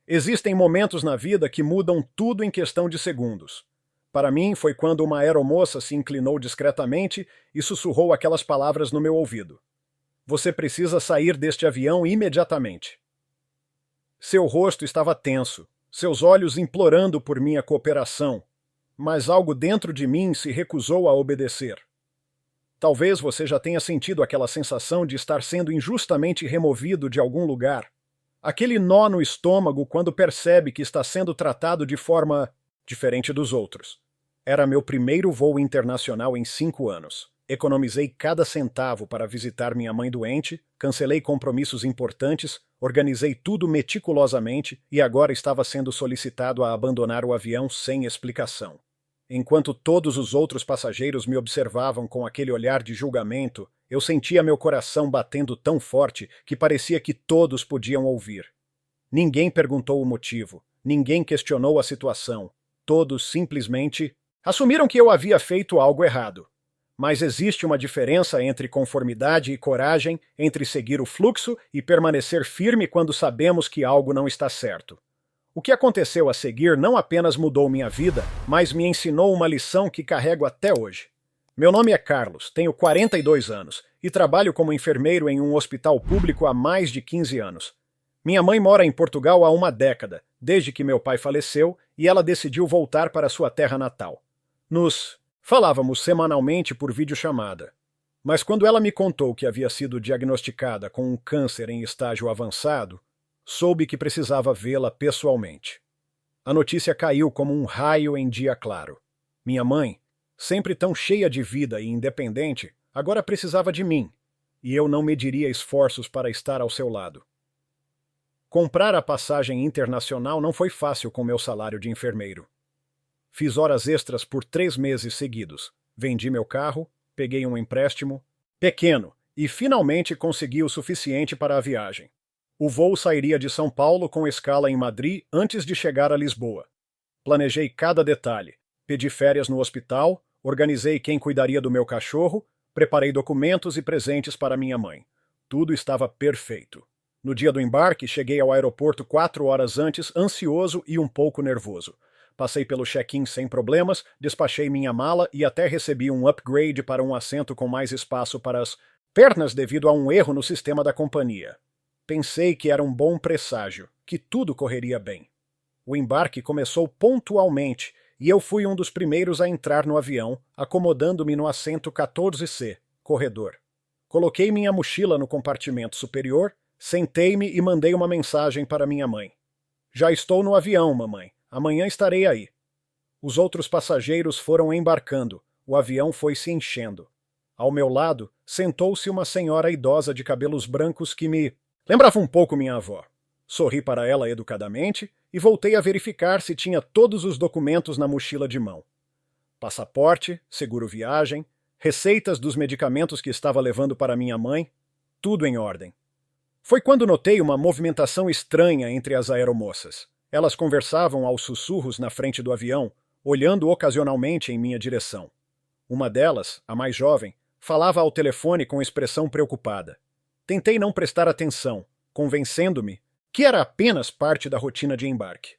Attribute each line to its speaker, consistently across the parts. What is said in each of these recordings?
Speaker 1: Existem momentos na vida que mudam tudo em questão de segundos. Para mim, foi quando uma aeromoça se inclinou discretamente e sussurrou aquelas palavras no meu ouvido. Você precisa sair deste avião imediatamente. Seu rosto estava tenso, seus olhos implorando por minha cooperação, mas algo dentro de mim se recusou a obedecer. Talvez você já tenha sentido aquela sensação de estar sendo injustamente removido de algum lugar. Aquele nó no estômago quando percebe que está sendo tratado de forma diferente dos outros. Era meu primeiro voo internacional em 5 anos. Economizei cada centavo para visitar minha mãe doente, cancelei compromissos importantes, organizei tudo meticulosamente e agora estava sendo solicitado a abandonar o avião sem explicação. Enquanto todos os outros passageiros me observavam com aquele olhar de julgamento, eu sentia meu coração batendo tão forte que parecia que todos podiam ouvir. Ninguém perguntou o motivo, ninguém questionou a situação. Todos simplesmente assumiram que eu havia feito algo errado. Mas existe uma diferença entre conformidade e coragem, entre seguir o fluxo e permanecer firme quando sabemos que algo não está certo. O que aconteceu a seguir não apenas mudou minha vida, mas me ensinou uma lição que carrego até hoje. Meu nome é Carlos, tenho 42 anos e trabalho como enfermeiro em um hospital público há mais de 15 anos. Minha mãe mora em Portugal há uma década, desde que meu pai faleceu, e ela decidiu voltar para sua terra natal. Falávamos semanalmente por videochamada. Mas quando ela me contou que havia sido diagnosticada com um câncer em estágio avançado, soube que precisava vê-la pessoalmente. A notícia caiu como um raio em dia claro. Minha mãe, sempre tão cheia de vida e independente, agora precisava de mim, e eu não mediria esforços para estar ao seu lado. Comprar a passagem internacional não foi fácil com meu salário de enfermeiro. Fiz horas extras por 3 meses seguidos. Vendi meu carro, peguei um empréstimo, pequeno, e finalmente consegui o suficiente para a viagem. O voo sairia de São Paulo com escala em Madrid antes de chegar a Lisboa. Planejei cada detalhe, pedi férias no hospital, organizei quem cuidaria do meu cachorro, preparei documentos e presentes para minha mãe. Tudo estava perfeito. No dia do embarque, cheguei ao aeroporto 4 horas antes, ansioso e um pouco nervoso. Passei pelo check-in sem problemas, despachei minha mala e até recebi um upgrade para um assento com mais espaço para as pernas devido a um erro no sistema da companhia. Pensei que era um bom presságio, que tudo correria bem. O embarque começou pontualmente e eu fui um dos primeiros a entrar no avião, acomodando-me no assento 14C, corredor. Coloquei minha mochila no compartimento superior, sentei-me e mandei uma mensagem para minha mãe. Já estou no avião, mamãe. Amanhã estarei aí. Os outros passageiros foram embarcando. O avião foi se enchendo. Ao meu lado, sentou-se uma senhora idosa de cabelos brancos que me lembrava um pouco minha avó. Sorri para ela educadamente e voltei a verificar se tinha todos os documentos na mochila de mão. Passaporte, seguro-viagem, receitas dos medicamentos que estava levando para minha mãe, tudo em ordem. Foi quando notei uma movimentação estranha entre as aeromoças. Elas conversavam aos sussurros na frente do avião, olhando ocasionalmente em minha direção. Uma delas, a mais jovem, falava ao telefone com expressão preocupada. Tentei não prestar atenção, convencendo-me que era apenas parte da rotina de embarque.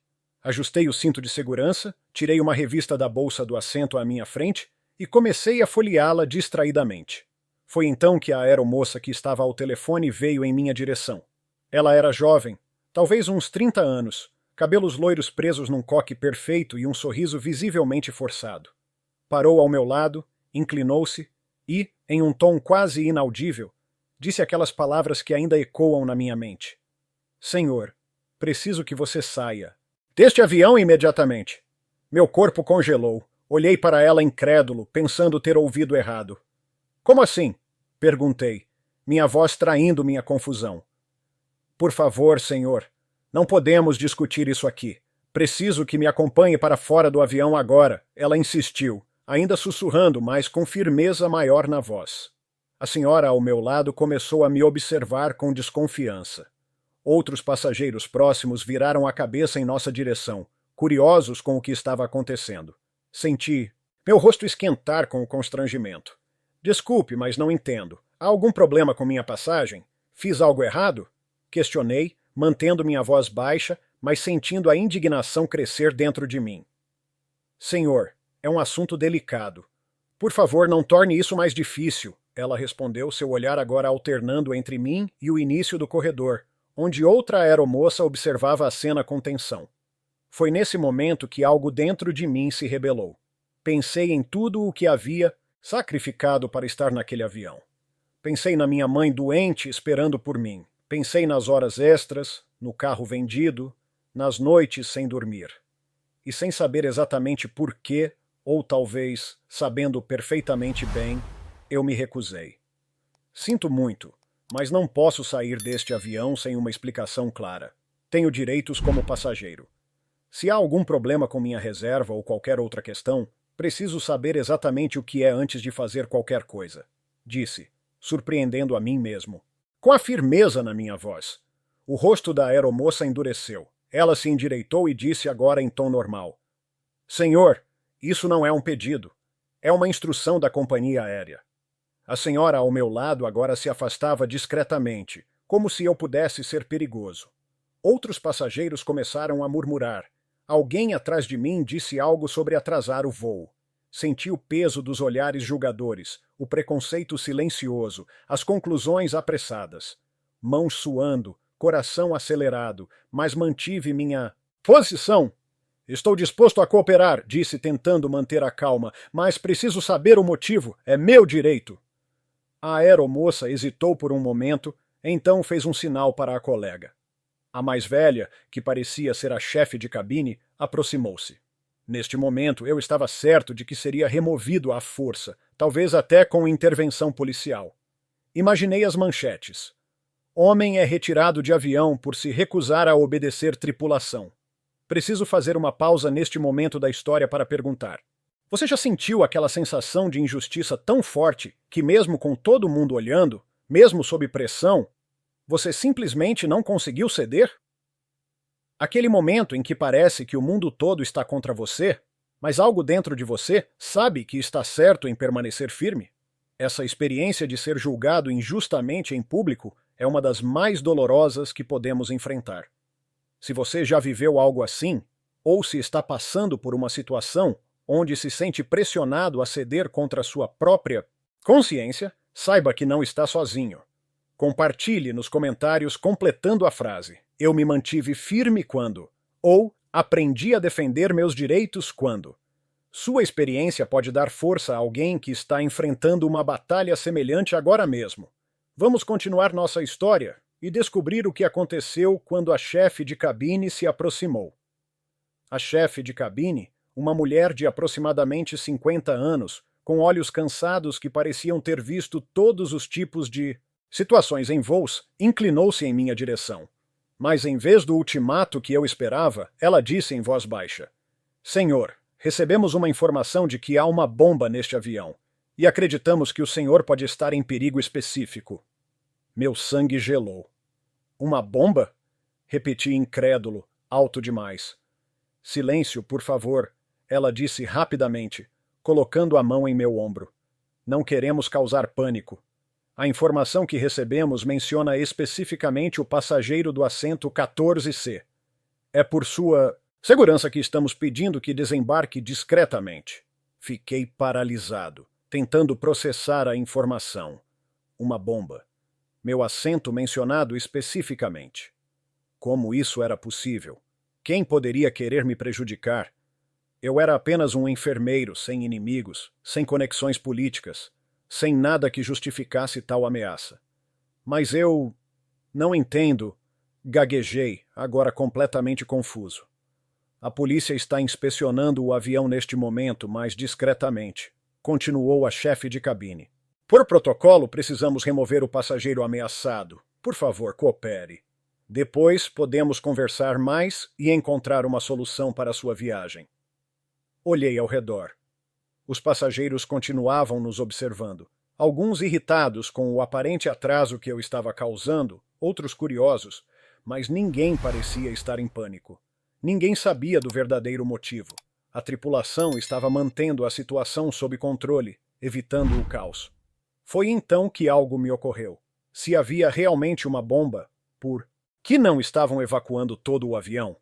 Speaker 1: Ajustei o cinto de segurança, tirei uma revista da bolsa do assento à minha frente e comecei a folheá-la distraidamente. Foi então que a aeromoça que estava ao telefone veio em minha direção. Ela era jovem, talvez uns 30 anos, cabelos loiros presos num coque perfeito e um sorriso visivelmente forçado. Parou ao meu lado, inclinou-se e, em um tom quase inaudível, disse aquelas palavras que ainda ecoam na minha mente. Senhor, preciso que você saia deste avião imediatamente. Meu corpo congelou. Olhei para ela incrédulo, pensando ter ouvido errado. Como assim? Perguntei, minha voz traindo minha confusão. Por favor, senhor, não podemos discutir isso aqui. Preciso que me acompanhe para fora do avião agora, ela insistiu, ainda sussurrando, mas com firmeza maior na voz. A senhora ao meu lado começou a me observar com desconfiança. Outros passageiros próximos viraram a cabeça em nossa direção, curiosos com o que estava acontecendo. Senti meu rosto esquentar com o constrangimento. Desculpe, mas não entendo. Há algum problema com minha passagem? Fiz algo errado? Questionei, mantendo minha voz baixa, mas sentindo a indignação crescer dentro de mim. Senhor, é um assunto delicado. Por favor, não torne isso mais difícil, ela respondeu, seu olhar agora alternando entre mim e o início do corredor, onde outra aeromoça observava a cena com tensão. Foi nesse momento que algo dentro de mim se rebelou. Pensei em tudo o que havia sacrificado para estar naquele avião. Pensei na minha mãe doente esperando por mim. Pensei nas horas extras, no carro vendido, nas noites sem dormir. E sem saber exatamente por quê, ou talvez sabendo perfeitamente bem, eu me recusei. Sinto muito, mas não posso sair deste avião sem uma explicação clara. Tenho direitos como passageiro. Se há algum problema com minha reserva ou qualquer outra questão, preciso saber exatamente o que é antes de fazer qualquer coisa, disse, surpreendendo a mim mesmo. Com a firmeza na minha voz. O rosto da aeromoça endureceu. Ela se endireitou e disse agora em tom normal. Senhor, isso não é um pedido. É uma instrução da companhia aérea. A senhora ao meu lado agora se afastava discretamente, como se eu pudesse ser perigoso. Outros passageiros começaram a murmurar. Alguém atrás de mim disse algo sobre atrasar o voo. Senti o peso dos olhares julgadores, o preconceito silencioso, as conclusões apressadas. Mãos suando, coração acelerado, mas mantive minha posição. Estou disposto a cooperar, disse tentando manter a calma, mas preciso saber o motivo, é meu direito. A aeromoça hesitou por um momento, então fez um sinal para a colega. A mais velha, que parecia ser a chefe de cabine, aproximou-se. Neste momento, eu estava certo de que seria removido à força, talvez até com intervenção policial. Imaginei as manchetes. Homem é retirado de avião por se recusar a obedecer tripulação. Preciso fazer uma pausa neste momento da história para perguntar. Você já sentiu aquela sensação de injustiça tão forte que, mesmo com todo mundo olhando, mesmo sob pressão, você simplesmente não conseguiu ceder? Aquele momento em que parece que o mundo todo está contra você, mas algo dentro de você sabe que está certo em permanecer firme? Essa experiência de ser julgado injustamente em público é uma das mais dolorosas que podemos enfrentar. Se você já viveu algo assim, ou se está passando por uma situação onde se sente pressionado a ceder contra a sua própria consciência, saiba que não está sozinho. Compartilhe nos comentários completando a frase. Eu me mantive firme quando, ou aprendi a defender meus direitos quando. Sua experiência pode dar força a alguém que está enfrentando uma batalha semelhante agora mesmo. Vamos continuar nossa história e descobrir o que aconteceu quando a chefe de cabine se aproximou. A chefe de cabine, uma mulher de aproximadamente 50 anos, com olhos cansados que pareciam ter visto todos os tipos de situações em voos, inclinou-se em minha direção. Mas em vez do ultimato que eu esperava, ela disse em voz baixa: Senhor, recebemos uma informação de que há uma bomba neste avião, e acreditamos que o senhor pode estar em perigo específico. Meu sangue gelou. Uma bomba? Repeti incrédulo, alto demais. Silêncio, por favor, ela disse rapidamente, colocando a mão em meu ombro. Não queremos causar pânico. A informação que recebemos menciona especificamente o passageiro do assento 14C. É por sua segurança que estamos pedindo que desembarque discretamente. Fiquei paralisado, tentando processar a informação. Uma bomba. Meu assento mencionado especificamente. Como isso era possível? Quem poderia querer me prejudicar? Eu era apenas um enfermeiro sem inimigos, sem conexões políticas, sem nada que justificasse tal ameaça. Mas eu não entendo, gaguejei, agora completamente confuso. A polícia está inspecionando o avião neste momento, mas discretamente, continuou a chefe de cabine. Por protocolo, precisamos remover o passageiro ameaçado. Por favor, coopere. Depois podemos conversar mais e encontrar uma solução para a sua viagem. Olhei ao redor. Os passageiros continuavam nos observando, alguns irritados com o aparente atraso que eu estava causando, outros curiosos, mas ninguém parecia estar em pânico. Ninguém sabia do verdadeiro motivo. A tripulação estava mantendo a situação sob controle, evitando o caos. Foi então que algo me ocorreu. Se havia realmente uma bomba, por que não estavam evacuando todo o avião?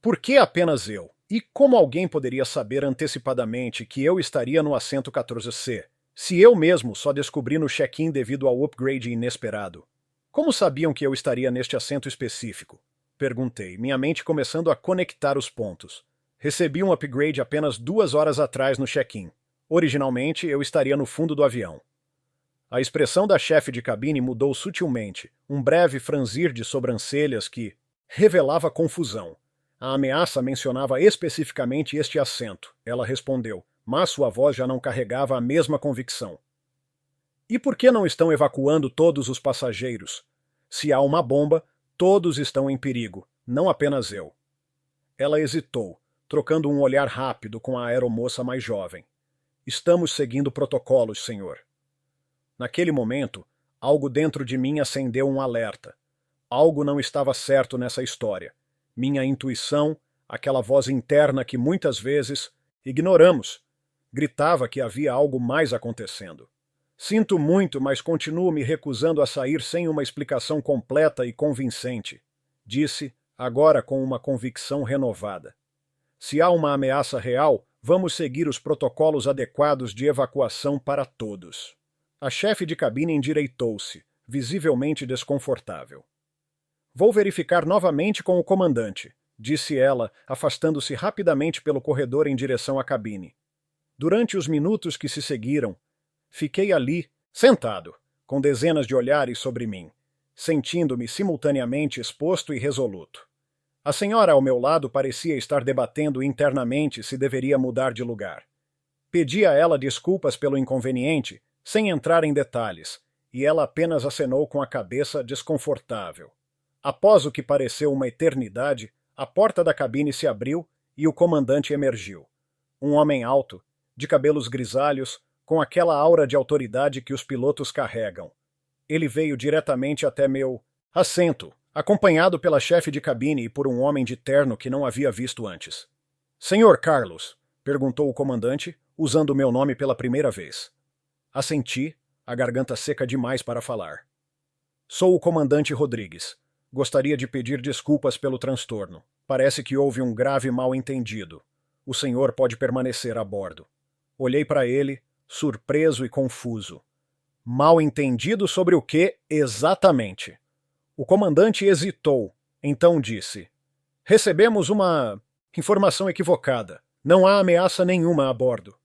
Speaker 1: Por que apenas eu? E como alguém poderia saber antecipadamente que eu estaria no assento 14C, se eu mesmo só descobri no check-in devido ao upgrade inesperado? Como sabiam que eu estaria neste assento específico? Perguntei, minha mente começando a conectar os pontos. Recebi um upgrade apenas 2 horas atrás no check-in. Originalmente, eu estaria no fundo do avião. A expressão da chefe de cabine mudou sutilmente, um breve franzir de sobrancelhas que revelava confusão. A ameaça mencionava especificamente este assento, ela respondeu, mas sua voz já não carregava a mesma convicção. E por que não estão evacuando todos os passageiros? Se há uma bomba, todos estão em perigo, não apenas eu. Ela hesitou, trocando um olhar rápido com a aeromoça mais jovem. Estamos seguindo protocolos, senhor. Naquele momento, algo dentro de mim acendeu um alerta. Algo não estava certo nessa história. Minha intuição, aquela voz interna que muitas vezes ignoramos, gritava que havia algo mais acontecendo. Sinto muito, mas continuo me recusando a sair sem uma explicação completa e convincente, disse, agora com uma convicção renovada. Se há uma ameaça real, vamos seguir os protocolos adequados de evacuação para todos. A chefe de cabine endireitou-se, visivelmente desconfortável. Vou verificar novamente com o comandante, disse ela, afastando-se rapidamente pelo corredor em direção à cabine. Durante os minutos que se seguiram, fiquei ali, sentado, com dezenas de olhares sobre mim, sentindo-me simultaneamente exposto e resoluto. A senhora ao meu lado parecia estar debatendo internamente se deveria mudar de lugar. Pedi a ela desculpas pelo inconveniente, sem entrar em detalhes, e ela apenas acenou com a cabeça desconfortável. Após o que pareceu uma eternidade, a porta da cabine se abriu e o comandante emergiu. Um homem alto, de cabelos grisalhos, com aquela aura de autoridade que os pilotos carregam. Ele veio diretamente até meu assento, acompanhado pela chefe de cabine e por um homem de terno que não havia visto antes. Senhor Carlos, perguntou o comandante, usando o meu nome pela primeira vez. Assenti, a garganta seca demais para falar. Sou o comandante Rodrigues. Gostaria de pedir desculpas pelo transtorno. Parece que houve um grave mal-entendido. O senhor pode permanecer a bordo. Olhei para ele, surpreso e confuso. Mal-entendido sobre o que exatamente? O comandante hesitou, então disse: recebemos uma informação equivocada. Não há ameaça nenhuma a bordo.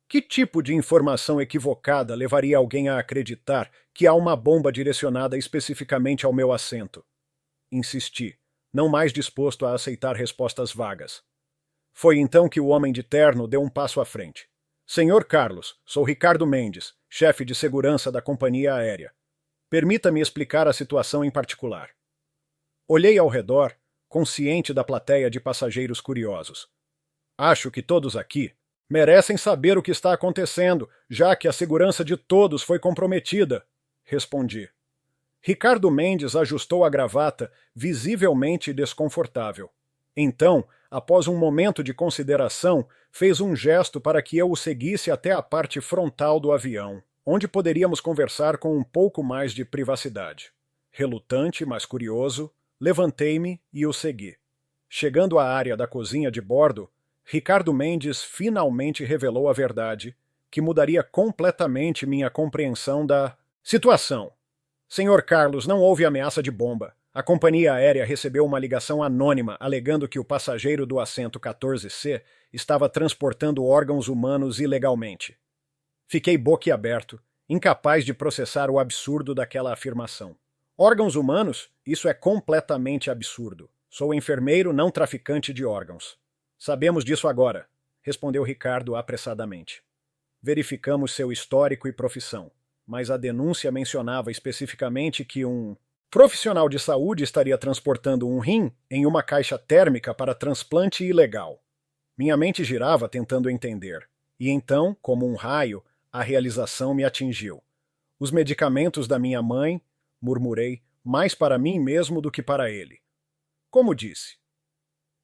Speaker 1: Que tipo de informação equivocada levaria alguém a acreditar que há uma bomba direcionada especificamente ao meu assento? Insisti, não mais disposto a aceitar respostas vagas. Foi então que o homem de terno deu um passo à frente. Senhor Carlos, sou Ricardo Mendes, chefe de segurança da companhia aérea. Permita-me explicar a situação em particular. Olhei ao redor, consciente da plateia de passageiros curiosos. Acho que todos aqui merecem saber o que está acontecendo, já que a segurança de todos foi comprometida, respondi. Ricardo Mendes ajustou a gravata, visivelmente desconfortável. Então, após um momento de consideração, fez um gesto para que eu o seguisse até a parte frontal do avião, onde poderíamos conversar com um pouco mais de privacidade. Relutante, mas curioso, levantei-me e o segui. Chegando à área da cozinha de bordo, Ricardo Mendes finalmente revelou a verdade, que mudaria completamente minha compreensão da situação. Senhor Carlos, não houve ameaça de bomba. A companhia aérea recebeu uma ligação anônima alegando que o passageiro do assento 14C estava transportando órgãos humanos ilegalmente. Fiquei boquiaberto, incapaz de processar o absurdo daquela afirmação. Órgãos humanos? Isso é completamente absurdo. Sou enfermeiro, não traficante de órgãos. Sabemos disso agora, respondeu Ricardo apressadamente. Verificamos seu histórico e profissão, mas a denúncia mencionava especificamente que um profissional de saúde estaria transportando um rim em uma caixa térmica para transplante ilegal. Minha mente girava tentando entender, e então, como um raio, a realização me atingiu. Os medicamentos da minha mãe, murmurei, mais para mim mesmo do que para ele. Como disse,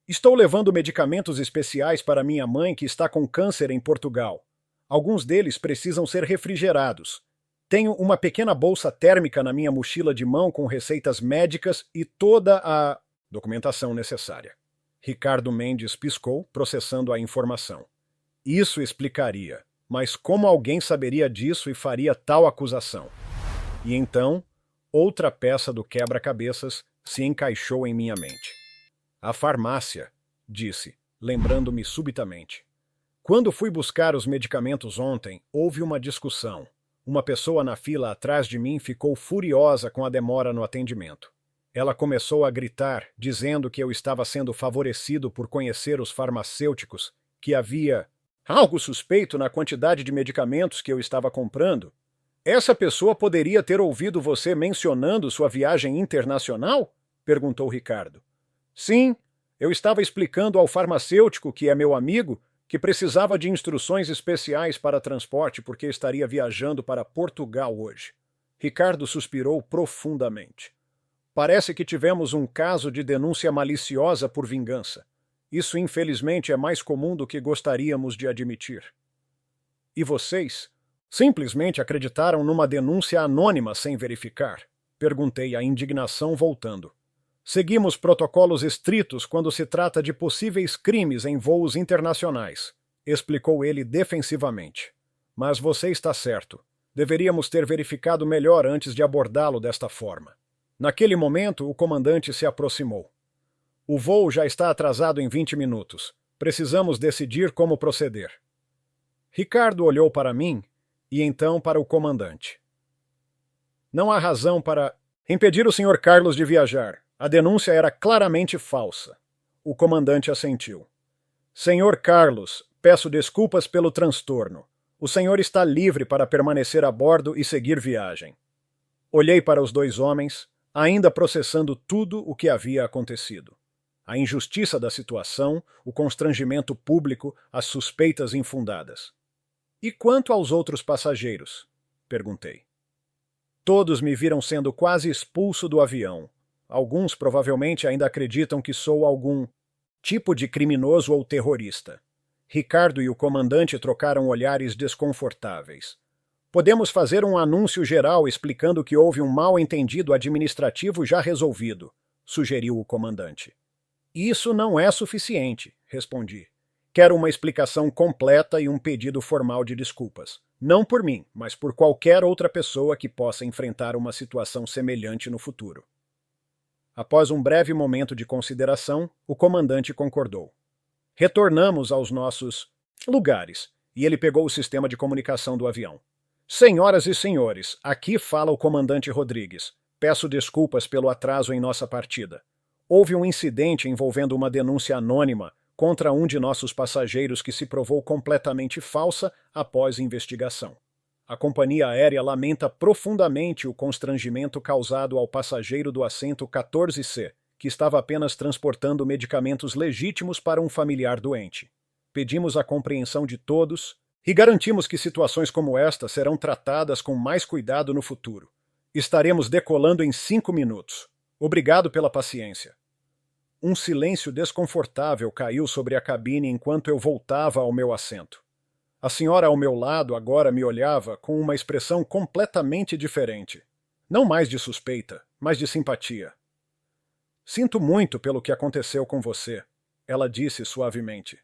Speaker 1: estou levando medicamentos especiais para minha mãe que está com câncer em Portugal. Alguns deles precisam ser refrigerados. Tenho uma pequena bolsa térmica na minha mochila de mão com receitas médicas e toda a documentação necessária. Ricardo Mendes piscou, processando a informação. Isso explicaria. Mas como alguém saberia disso e faria tal acusação? E então, outra peça do quebra-cabeças se encaixou em minha mente. A farmácia, disse, lembrando-me subitamente. Quando fui buscar os medicamentos ontem, houve uma discussão. Uma pessoa na fila atrás de mim ficou furiosa com a demora no atendimento. Ela começou a gritar, dizendo que eu estava sendo favorecido por conhecer os farmacêuticos, que havia algo suspeito na quantidade de medicamentos que eu estava comprando. Essa pessoa poderia ter ouvido você mencionando sua viagem internacional? Perguntou Ricardo. Sim, eu estava explicando ao farmacêutico, que é meu amigo, que precisava de instruções especiais para transporte porque estaria viajando para Portugal hoje. Ricardo suspirou profundamente. Parece que tivemos um caso de denúncia maliciosa por vingança. Isso, infelizmente, é mais comum do que gostaríamos de admitir. E vocês? Simplesmente acreditaram numa denúncia anônima sem verificar? Perguntei, a indignação voltando. Seguimos protocolos estritos quando se trata de possíveis crimes em voos internacionais, explicou ele defensivamente. Mas você está certo. Deveríamos ter verificado melhor antes de abordá-lo desta forma. Naquele momento, o comandante se aproximou. O voo já está atrasado em 20 minutos. Precisamos decidir como proceder. Ricardo olhou para mim e então para o comandante. Não há razão para impedir o Sr. Carlos de viajar. A denúncia era claramente falsa. O comandante assentiu. Senhor Carlos, peço desculpas pelo transtorno. O senhor está livre para permanecer a bordo e seguir viagem. Olhei para os dois homens, ainda processando tudo o que havia acontecido. A injustiça da situação, o constrangimento público, as suspeitas infundadas. E quanto aos outros passageiros? Perguntei. Todos me viram sendo quase expulso do avião. Alguns provavelmente ainda acreditam que sou algum tipo de criminoso ou terrorista. Ricardo e o comandante trocaram olhares desconfortáveis. Podemos fazer um anúncio geral explicando que houve um mal-entendido administrativo já resolvido, sugeriu o comandante. Isso não é suficiente, respondi. Quero uma explicação completa e um pedido formal de desculpas. Não por mim, mas por qualquer outra pessoa que possa enfrentar uma situação semelhante no futuro. Após um breve momento de consideração, o comandante concordou. Retornamos aos nossos lugares, e ele pegou o sistema de comunicação do avião. Senhoras e senhores, aqui fala o comandante Rodrigues. Peço desculpas pelo atraso em nossa partida. Houve um incidente envolvendo uma denúncia anônima contra um de nossos passageiros que se provou completamente falsa após investigação. A companhia aérea lamenta profundamente o constrangimento causado ao passageiro do assento 14C, que estava apenas transportando medicamentos legítimos para um familiar doente. Pedimos a compreensão de todos e garantimos que situações como esta serão tratadas com mais cuidado no futuro. Estaremos decolando em 5 minutos. Obrigado pela paciência. Um silêncio desconfortável caiu sobre a cabine enquanto eu voltava ao meu assento. A senhora ao meu lado agora me olhava com uma expressão completamente diferente. Não mais de suspeita, mas de simpatia. Sinto muito pelo que aconteceu com você, ela disse suavemente.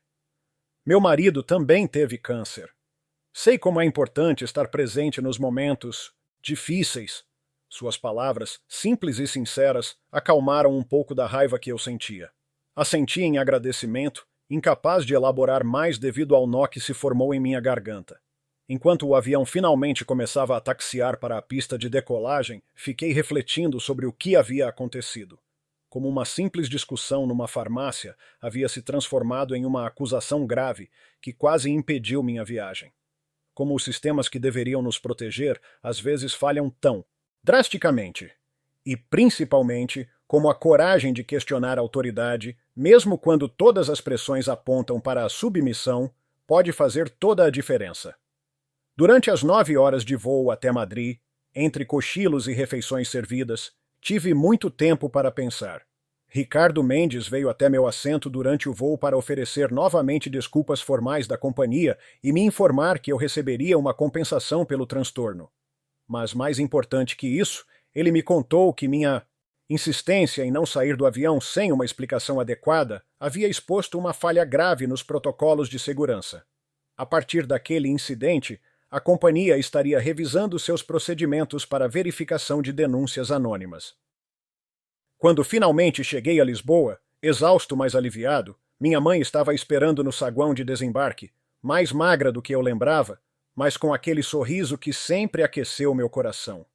Speaker 1: Meu marido também teve câncer. Sei como é importante estar presente nos momentos difíceis. Suas palavras, simples e sinceras, acalmaram um pouco da raiva que eu sentia. Assenti em agradecimento, incapaz de elaborar mais devido ao nó que se formou em minha garganta. Enquanto o avião finalmente começava a taxiar para a pista de decolagem, fiquei refletindo sobre o que havia acontecido. Como uma simples discussão numa farmácia havia se transformado em uma acusação grave que quase impediu minha viagem. Como os sistemas que deveriam nos proteger às vezes falham tão drasticamente. E, principalmente, como a coragem de questionar a autoridade, mesmo quando todas as pressões apontam para a submissão, pode fazer toda a diferença. Durante as 9 horas de voo até Madrid, entre cochilos e refeições servidas, tive muito tempo para pensar. Ricardo Mendes veio até meu assento durante o voo para oferecer novamente desculpas formais da companhia e me informar que eu receberia uma compensação pelo transtorno. Mas mais importante que isso, ele me contou que minha insistência em não sair do avião sem uma explicação adequada havia exposto uma falha grave nos protocolos de segurança. A partir daquele incidente, a companhia estaria revisando seus procedimentos para verificação de denúncias anônimas. Quando finalmente cheguei a Lisboa, exausto mas aliviado, minha mãe estava esperando no saguão de desembarque, mais magra do que eu lembrava, mas com aquele sorriso que sempre aqueceu meu coração.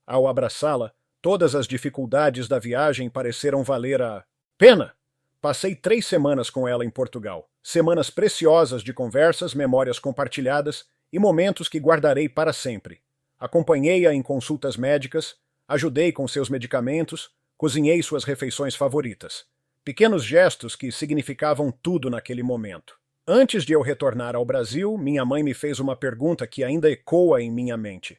Speaker 1: Ao abraçá-la, todas as dificuldades da viagem pareceram valer a pena. Passei 3 semanas com ela em Portugal, semanas preciosas de conversas, memórias compartilhadas e momentos que guardarei para sempre. Acompanhei-a em consultas médicas, ajudei com seus medicamentos, cozinhei suas refeições favoritas. Pequenos gestos que significavam tudo naquele momento. Antes de eu retornar ao Brasil, minha mãe me fez uma pergunta que ainda ecoa em minha mente.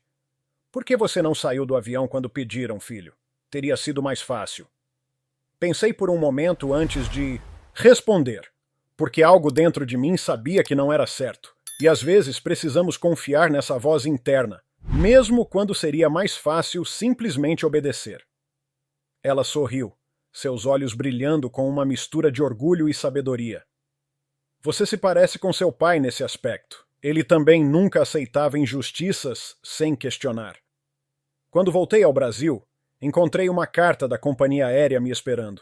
Speaker 1: Por que você não saiu do avião quando pediram, filho? Teria sido mais fácil. Pensei por um momento antes de responder, porque algo dentro de mim sabia que não era certo. E às vezes precisamos confiar nessa voz interna, mesmo quando seria mais fácil simplesmente obedecer. Ela sorriu, seus olhos brilhando com uma mistura de orgulho e sabedoria. Você se parece com seu pai nesse aspecto. Ele também nunca aceitava injustiças sem questionar. Quando voltei ao Brasil, encontrei uma carta da companhia aérea me esperando.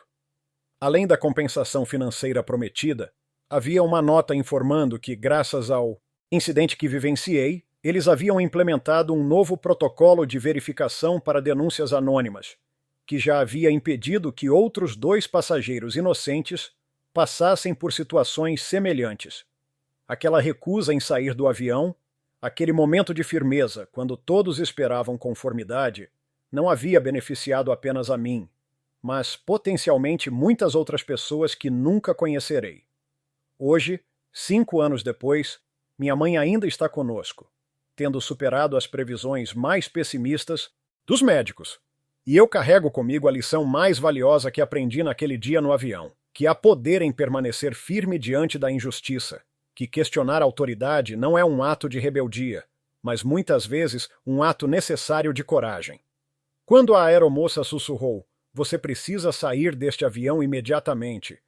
Speaker 1: Além da compensação financeira prometida, havia uma nota informando que, graças ao incidente que vivenciei, eles haviam implementado um novo protocolo de verificação para denúncias anônimas, que já havia impedido que outros 2 passageiros inocentes passassem por situações semelhantes. Aquela recusa em sair do avião, aquele momento de firmeza, quando todos esperavam conformidade, não havia beneficiado apenas a mim, mas potencialmente muitas outras pessoas que nunca conhecerei. Hoje, 5 anos depois, minha mãe ainda está conosco, tendo superado as previsões mais pessimistas dos médicos. E eu carrego comigo a lição mais valiosa que aprendi naquele dia no avião, que há poder em permanecer firme diante da injustiça, que questionar a autoridade não é um ato de rebeldia, mas muitas vezes um ato necessário de coragem. Quando a aeromoça sussurrou, "Você precisa sair deste avião imediatamente",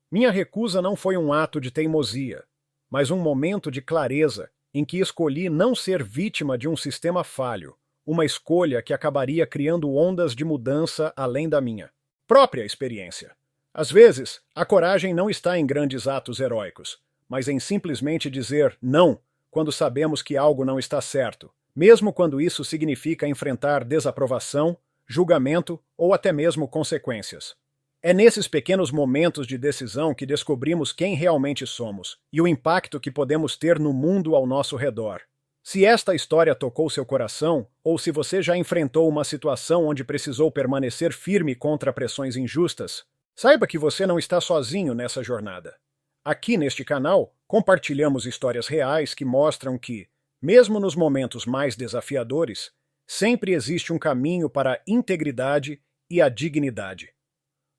Speaker 1: minha recusa não foi um ato de teimosia, mas um momento de clareza em que escolhi não ser vítima de um sistema falho, uma escolha que acabaria criando ondas de mudança além da minha própria experiência. Às vezes, a coragem não está em grandes atos heróicos, mas em simplesmente dizer não quando sabemos que algo não está certo, mesmo quando isso significa enfrentar desaprovação, julgamento ou até mesmo consequências. É nesses pequenos momentos de decisão que descobrimos quem realmente somos e o impacto que podemos ter no mundo ao nosso redor. Se esta história tocou seu coração, ou se você já enfrentou uma situação onde precisou permanecer firme contra pressões injustas, saiba que você não está sozinho nessa jornada. Aqui neste canal, compartilhamos histórias reais que mostram que, mesmo nos momentos mais desafiadores, sempre existe um caminho para a integridade e a dignidade.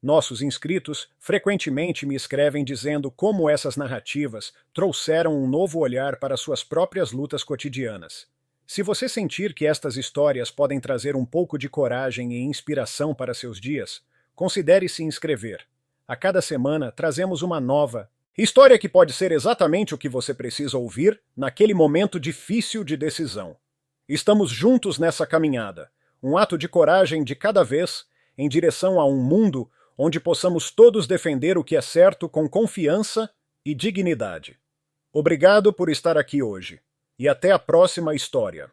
Speaker 1: Nossos inscritos frequentemente me escrevem dizendo como essas narrativas trouxeram um novo olhar para suas próprias lutas cotidianas. Se você sentir que estas histórias podem trazer um pouco de coragem e inspiração para seus dias, considere se inscrever. A cada semana trazemos uma nova história que pode ser exatamente o que você precisa ouvir naquele momento difícil de decisão. Estamos juntos nessa caminhada, um ato de coragem de cada vez, em direção a um mundo onde possamos todos defender o que é certo com confiança e dignidade. Obrigado por estar aqui hoje, e até a próxima história.